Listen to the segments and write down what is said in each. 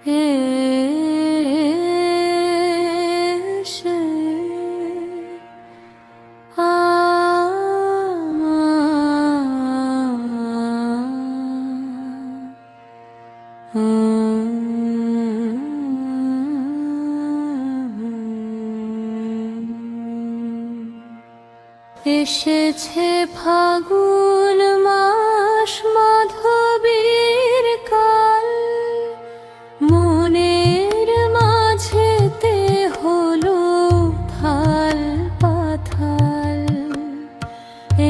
এসে এসেছে ফাগুন মাস মাধবীর কাল, মনের মাঝেতে হলো থাল পাথাল।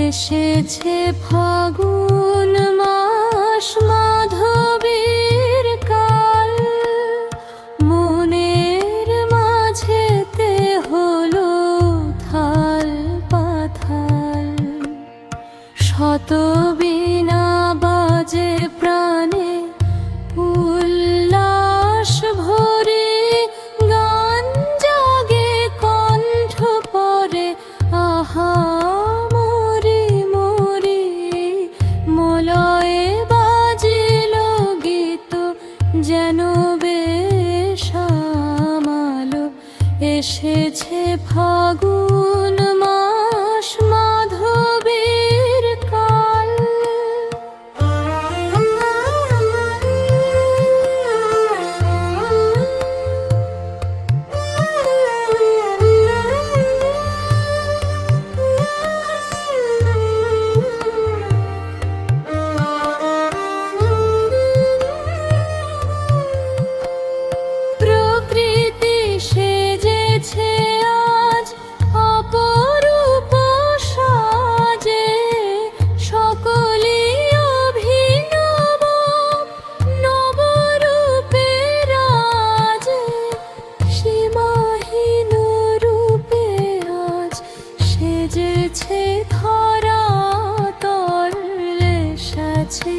এসেছে ফাগুন মাস মাধবীর কাল, মনের মাঝেতে হলো থাল পাথাল। শত বীণা বাজে প্রাণে উল্লাস ভরে, গান জাগে কণ্ঠ পরে আহা মরি মরি। মলয়ে বাজিল গীত যেন বেশামালো। এসেছে ফাগুন মাস মাধবীর কাল। প্রকৃতি সেজেছে আজ অপরূপ সাজে, সকলই অভিনব নবরূপে রাজে। সীমাহীন রূপে আজ সেজেছে ধরাতল। এসেছে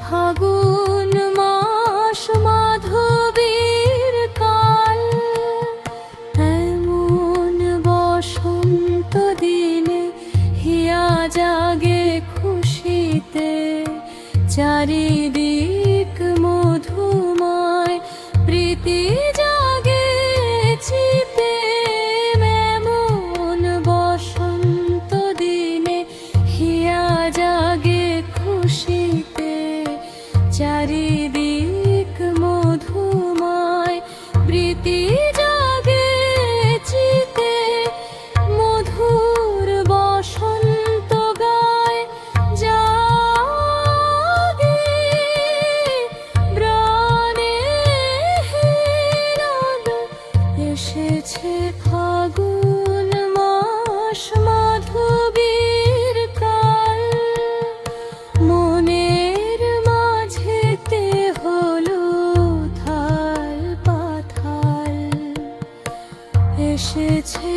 ফাগুন মাস মাধবীর কাল, এমন বসন্ত দিনে হিয়া জাগে খুশিতে। চারিদিক মধুময় প্রীতি জাগে চিতে। এমন বসন্ত দিনে হিয়া জাগে খুশিতে। চারিদিক মধুময় প্রীতি জাগে চিতে। মধুর বসন্ত গায় জাগে প্রাণে হিরণ। এসেছে ফাগুন মাস মাধবীর কাল, মনের মাঝেতে হলো থাল পাথাল। এসেছে